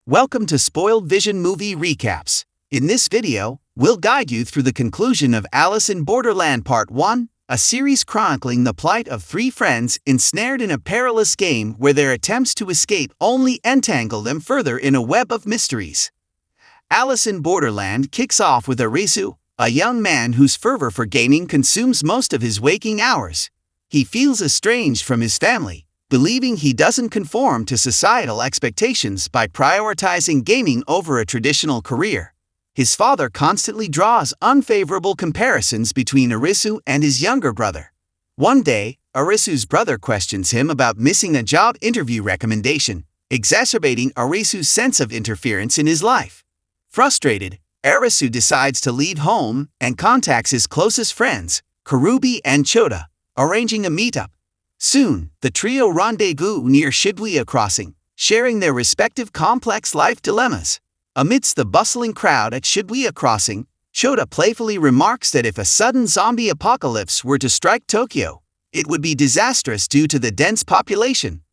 Welcome to Spoiled Vision Movie Recaps. In this video, we'll guide you through the conclusion of Alice in Borderland Part 1, a series chronicling the plight of three friends ensnared in a perilous game where their attempts to escape only entangle them further in a web of mysteries. Alice in Borderland kicks off with Arisu, a young man whose fervor for gaming consumes most of his waking hours. He feels estranged from his family, believing he doesn't conform to societal expectations by prioritizing gaming over a traditional career. His father constantly draws unfavorable comparisons between Arisu and his younger brother. One day, Arisu's brother questions him about missing a job interview recommendation, exacerbating Arisu's sense of interference in his life. Frustrated, Arisu decides to leave home and contacts his closest friends, Karubi and Chota, arranging a meetup. Soon, the trio rendezvous near Shibuya Crossing, sharing their respective complex life dilemmas. Amidst the bustling crowd at Shibuya Crossing, Chota playfully remarks that if a sudden zombie apocalypse were to strike Tokyo, it would be disastrous due to the dense population.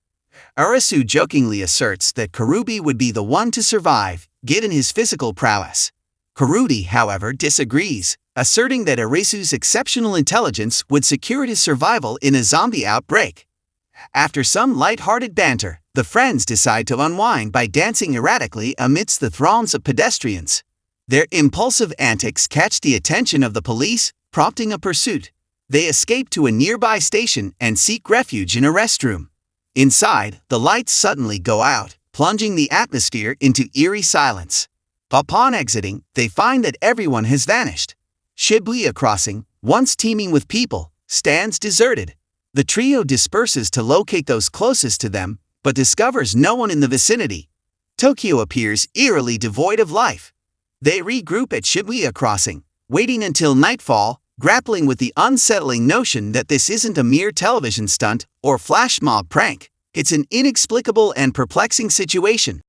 Arisu jokingly asserts that Karubi would be the one to survive, given his physical prowess. Karubi, however, disagrees, asserting that Arisu's exceptional intelligence would secure his survival in a zombie outbreak. After some light-hearted banter, the friends decide to unwind by dancing erratically amidst the throngs of pedestrians. Their impulsive antics catch the attention of the police, prompting a pursuit. They escape to a nearby station and seek refuge in a restroom. Inside, the lights suddenly go out, plunging the atmosphere into eerie silence. Upon exiting, they find that everyone has vanished. Shibuya Crossing, once teeming with people, stands deserted. The trio disperses to locate those closest to them, but discovers no one in the vicinity. Tokyo appears eerily devoid of life. They regroup at Shibuya Crossing, waiting until nightfall, grappling with the unsettling notion that this isn't a mere television stunt or flash mob prank. It's an inexplicable and perplexing situation.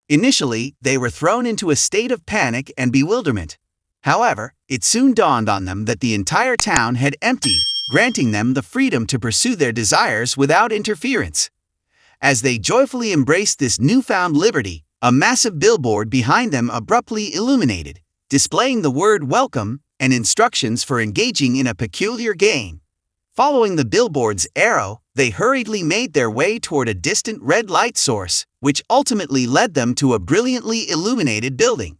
Initially, they were thrown into a state of panic and bewilderment. However, it soon dawned on them that the entire town had emptied, granting them the freedom to pursue their desires without interference. As they joyfully embraced this newfound liberty, a massive billboard behind them abruptly illuminated, displaying the word "Welcome" and instructions for engaging in a peculiar game. Following the billboard's arrow, they hurriedly made their way toward a distant red light source, which ultimately led them to a brilliantly illuminated building.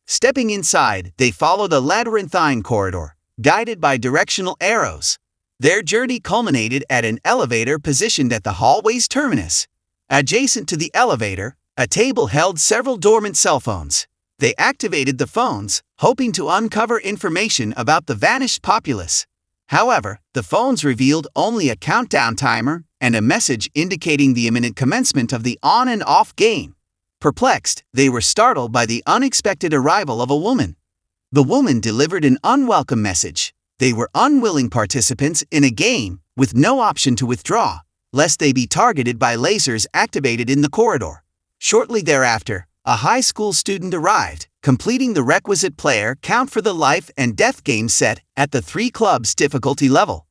Stepping inside, they followed a labyrinthine corridor, guided by directional arrows. Their journey culminated at an elevator positioned at the hallway's terminus. Adjacent to the elevator, a table held several dormant cell phones. They activated the phones, hoping to uncover information about the vanished populace. However, the phones revealed only a countdown timer and a message indicating the imminent commencement of the on and off game. Perplexed, they were startled by the unexpected arrival of a woman. The woman delivered an unwelcome message. They were unwilling participants in a game, with no option to withdraw, lest they be targeted by lasers activated in the corridor. Shortly thereafter, a high school student arrived, completing the requisite player count for the life and death game set at the 3 clubs difficulty level.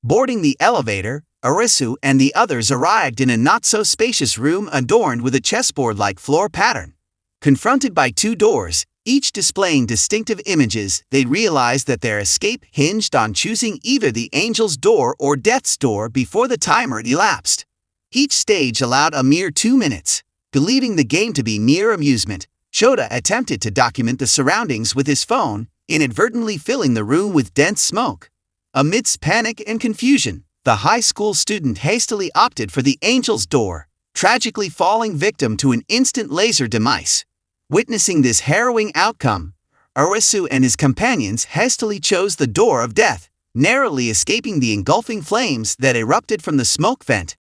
Boarding the elevator, Arisu and the others arrived in a not-so-spacious room adorned with a chessboard-like floor pattern. Confronted by 2 doors, each displaying distinctive images, they realized that their escape hinged on choosing either the Angel's Door or Death's Door before the timer elapsed. Each stage allowed a mere 2 minutes. Believing the game to be mere amusement, Chota attempted to document the surroundings with his phone, inadvertently filling the room with dense smoke. Amidst panic and confusion, the high school student hastily opted for the Angel's Door, tragically falling victim to an instant laser demise. Witnessing this harrowing outcome, Arisu and his companions hastily chose the Door of Death, narrowly escaping the engulfing flames that erupted from the smoke vent.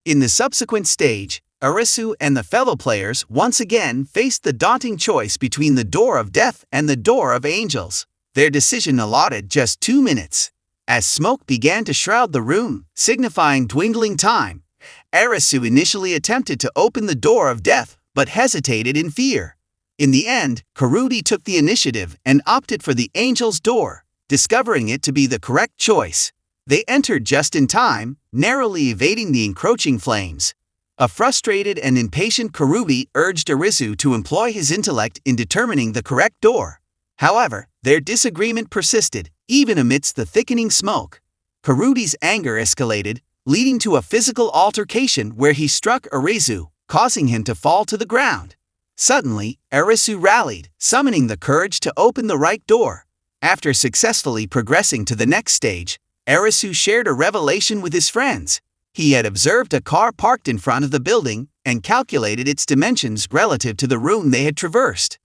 In the subsequent stage, Arisu and the fellow players once again faced the daunting choice between the Door of Death and the Door of Angels. Their decision allotted just 2 minutes. As smoke began to shroud the room, signifying dwindling time, Arisu initially attempted to open the Door of Death, but hesitated in fear. In the end, Karubi took the initiative and opted for the Angel's Door, discovering it to be the correct choice. They entered just in time, narrowly evading the encroaching flames. A frustrated and impatient Karubi urged Arisu to employ his intellect in determining the correct door. However, their disagreement persisted, even amidst the thickening smoke. Karubi's anger escalated, leading to a physical altercation where he struck Arisu, causing him to fall to the ground. Suddenly, Arisu rallied, summoning the courage to open the right door. After successfully progressing to the next stage, Arisu shared a revelation with his friends. He had observed a car parked in front of the building and calculated its dimensions relative to the room they had traversed.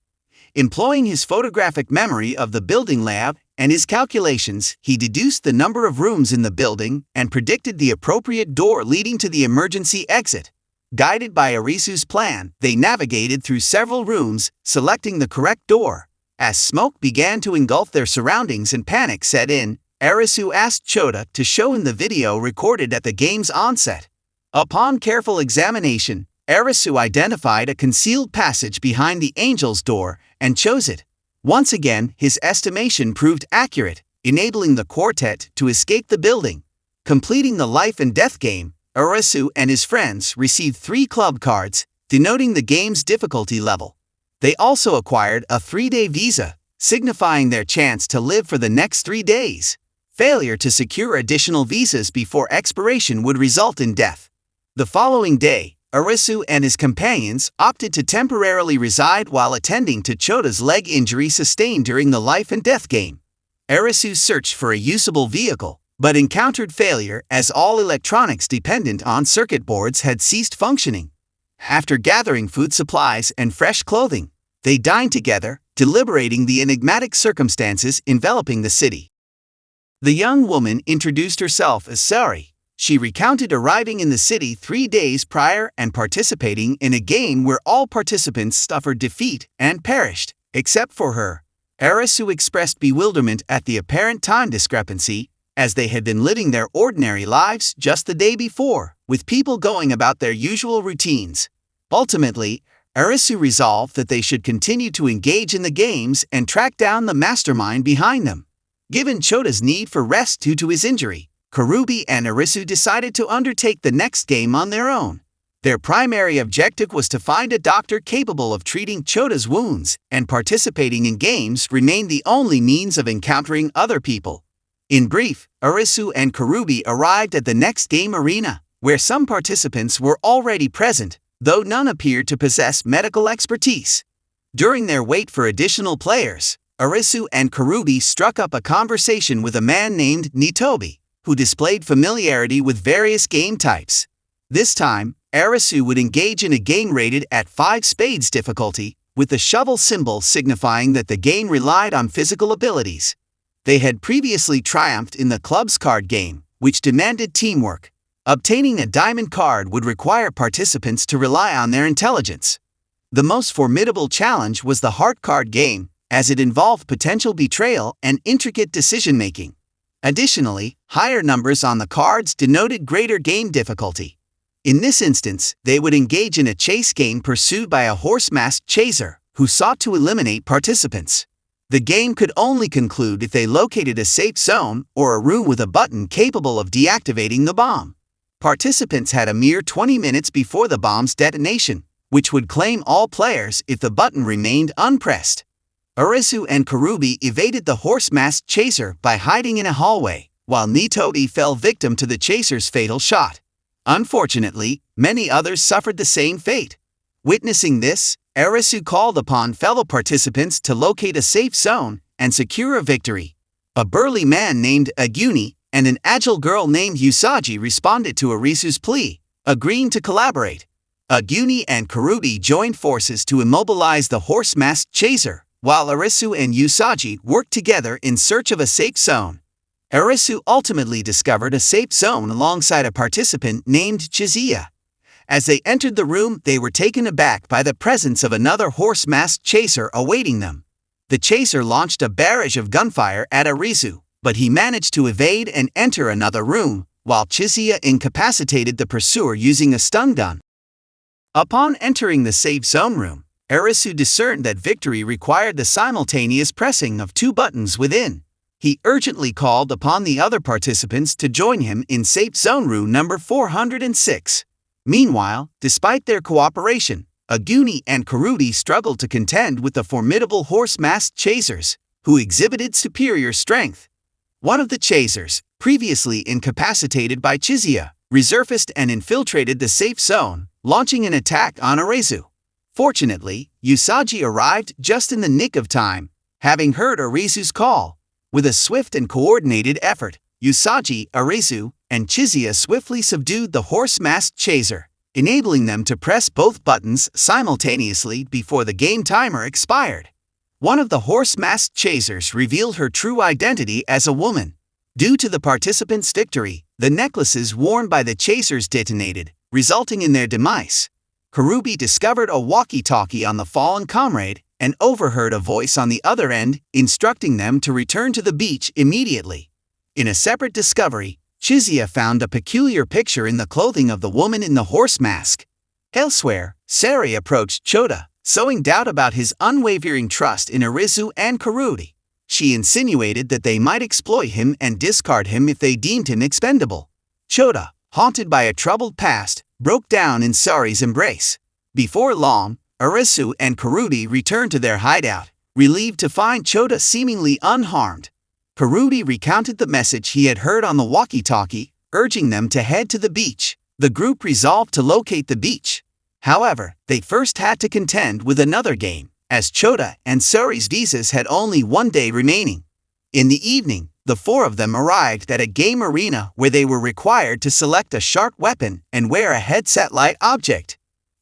Employing his photographic memory of the building layout and his calculations, he deduced the number of rooms in the building and predicted the appropriate door leading to the emergency exit. Guided by Arisu's plan, they navigated through several rooms, selecting the correct door. As smoke began to engulf their surroundings and panic set in, Arisu asked Chota to show him the video recorded at the game's onset. Upon careful examination, Arisu identified a concealed passage behind the angel's door and chose it. Once again, his estimation proved accurate, enabling the quartet to escape the building. Completing the life and death game, Arisu and his friends received 3 club cards, denoting the game's difficulty level. They also acquired a 3-day visa, signifying their chance to live for the next 3 days. Failure to secure additional visas before expiration would result in death. The following day, Arisu and his companions opted to temporarily reside while attending to Chota's leg injury sustained during the life and death game. Arisu searched for a usable vehicle, but encountered failure as all electronics dependent on circuit boards had ceased functioning. After gathering food supplies and fresh clothing, they dined together, deliberating the enigmatic circumstances enveloping the city. The young woman introduced herself as Sari. She recounted arriving in the city 3 days prior and participating in a game where all participants suffered defeat and perished, except for her. Arisu expressed bewilderment at the apparent time discrepancy, as they had been living their ordinary lives just the day before, with people going about their usual routines. Ultimately, Arisu resolved that they should continue to engage in the games and track down the mastermind behind them. Given Chota's need for rest due to his injury, Karubi and Arisu decided to undertake the next game on their own. Their primary objective was to find a doctor capable of treating Chota's wounds, and participating in games remained the only means of encountering other people. In brief, Arisu and Karubi arrived at the next game arena, where some participants were already present, though none appeared to possess medical expertise. During their wait for additional players, Arisu and Karubi struck up a conversation with a man named Nitobi, who displayed familiarity with various game types. This time, Arisu would engage in a game rated at 5 spades difficulty, with the shovel symbol signifying that the game relied on physical abilities. They had previously triumphed in the club's card game, which demanded teamwork. Obtaining a diamond card would require participants to rely on their intelligence. The most formidable challenge was the heart card game, as it involved potential betrayal and intricate decision-making. Additionally, higher numbers on the cards denoted greater game difficulty. In this instance, they would engage in a chase game pursued by a horse-masked chaser, who sought to eliminate participants. The game could only conclude if they located a safe zone or a room with a button capable of deactivating the bomb. Participants had a mere 20 minutes before the bomb's detonation, which would claim all players if the button remained unpressed. Arisu and Karubi evaded the horse-masked chaser by hiding in a hallway, while Nitobi fell victim to the chaser's fatal shot. Unfortunately, many others suffered the same fate. Witnessing this, Arisu called upon fellow participants to locate a safe zone and secure a victory. A burly man named Aguni and an agile girl named Usagi responded to Arisu's plea, agreeing to collaborate. Aguni and Karubi joined forces to immobilize the horse-masked chaser, while Arisu and Usagi worked together in search of a safe zone. Arisu ultimately discovered a safe zone alongside a participant named Chizuya. As they entered the room, they were taken aback by the presence of another horse-masked chaser awaiting them. The chaser launched a barrage of gunfire at Arisu, but he managed to evade and enter another room, while Chizuya incapacitated the pursuer using a stun gun. Upon entering the safe zone room, Arisu discerned that victory required the simultaneous pressing of 2 buttons within. He urgently called upon the other participants to join him in safe zone room number 406. Meanwhile, despite their cooperation, Aguni and Kurudi struggled to contend with the formidable horse-masked chasers, who exhibited superior strength. One of the chasers, previously incapacitated by Shibuya, resurfaced and infiltrated the safe zone, launching an attack on Arisu. Fortunately, Usagi arrived just in the nick of time, having heard Arisu's call. With a swift and coordinated effort, Usagi, Arisu, and Shibuya swiftly subdued the horse-masked chaser, enabling them to press both buttons simultaneously before the game timer expired. One of the horse-masked chasers revealed her true identity as a woman. Due to the participants' victory, the necklaces worn by the chasers detonated, resulting in their demise. Kurudi discovered a walkie-talkie on the fallen comrade and overheard a voice on the other end instructing them to return to the beach immediately. In a separate discovery, Shibuya found a peculiar picture in the clothing of the woman in the horse mask. Elsewhere, Sari approached Chota, sowing doubt about his unwavering trust in Arisu and Kurudi. She insinuated that they might exploit him and discard him if they deemed him expendable. Chota, haunted by a troubled past, broke down in Sari's embrace. Before long, Arisu and Kurudi returned to their hideout, relieved to find Chota seemingly unharmed. Kurudi recounted the message he had heard on the walkie-talkie, urging them to head to the beach. The group resolved to locate the beach. However, they first had to contend with another game, as Chota and Sari's visas had only one day remaining. In the evening, the four of them arrived at a game arena where they were required to select a sharp weapon and wear a headset-like object.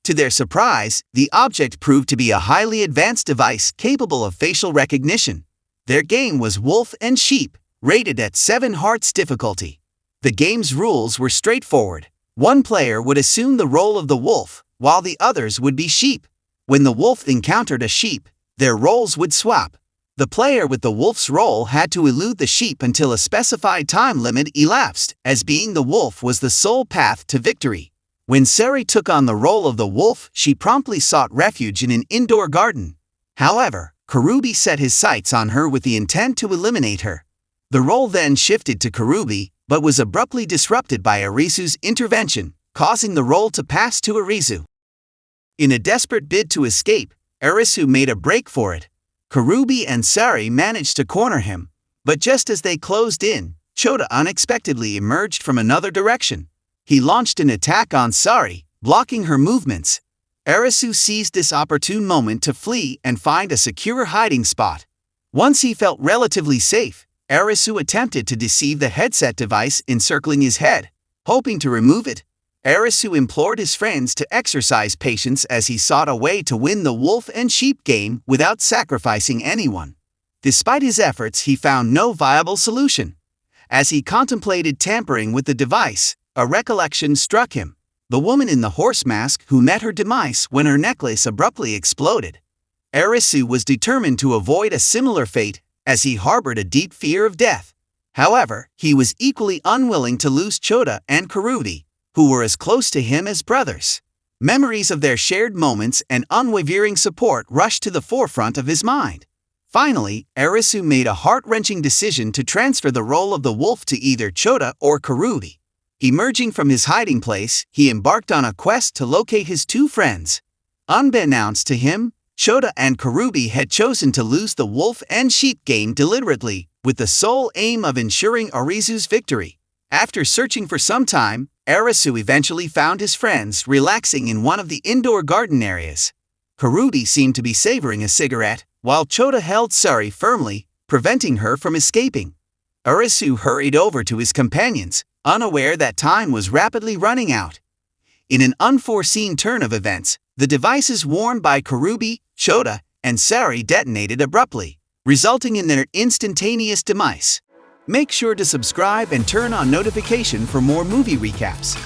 To their surprise, the object proved to be a highly advanced device capable of facial recognition. Their game was Wolf and Sheep, rated at 7 hearts difficulty. The game's rules were straightforward. One player would assume the role of the wolf, while the others would be sheep. When the wolf encountered a sheep, their roles would swap. The player with the wolf's role had to elude the sheep until a specified time limit elapsed, as being the wolf was the sole path to victory. When Sari took on the role of the wolf, she promptly sought refuge in an indoor garden. However, Kurudi set his sights on her with the intent to eliminate her. The role then shifted to Kurudi, but was abruptly disrupted by Arisu's intervention, causing the role to pass to Arisu. In a desperate bid to escape, Arisu made a break for it. Kurudi and Sari managed to corner him, but just as they closed in, Chota unexpectedly emerged from another direction. He launched an attack on Sari, blocking her movements. Arisu seized this opportune moment to flee and find a secure hiding spot. Once he felt relatively safe, Arisu attempted to deceive the headset device encircling his head. Hoping to remove it, Arisu implored his friends to exercise patience as he sought a way to win the wolf and sheep game without sacrificing anyone. Despite his efforts, he found no viable solution. As he contemplated tampering with the device, a recollection struck him. The woman in the horse mask who met her demise when her necklace abruptly exploded. Arisu was determined to avoid a similar fate, as he harbored a deep fear of death. However, he was equally unwilling to lose Chota and Kurudi, who were as close to him as brothers. Memories of their shared moments and unwavering support rushed to the forefront of his mind. Finally, Arisu made a heart-wrenching decision to transfer the role of the wolf to either Chota or Kurudi. Emerging from his hiding place, he embarked on a quest to locate his two friends. Unbeknownst to him, Chota and Kurudi had chosen to lose the wolf and sheep game deliberately, with the sole aim of ensuring Arisu's victory. After searching for some time, Arisu eventually found his friends relaxing in one of the indoor garden areas. Kurudi seemed to be savoring a cigarette, while Chota held Sari firmly, preventing her from escaping. Arisu hurried over to his companions, unaware that time was rapidly running out. In an unforeseen turn of events, the devices worn by Kurudi, Chota, and Sari detonated abruptly, resulting in their instantaneous demise. Make sure to subscribe and turn on notification for more movie recaps.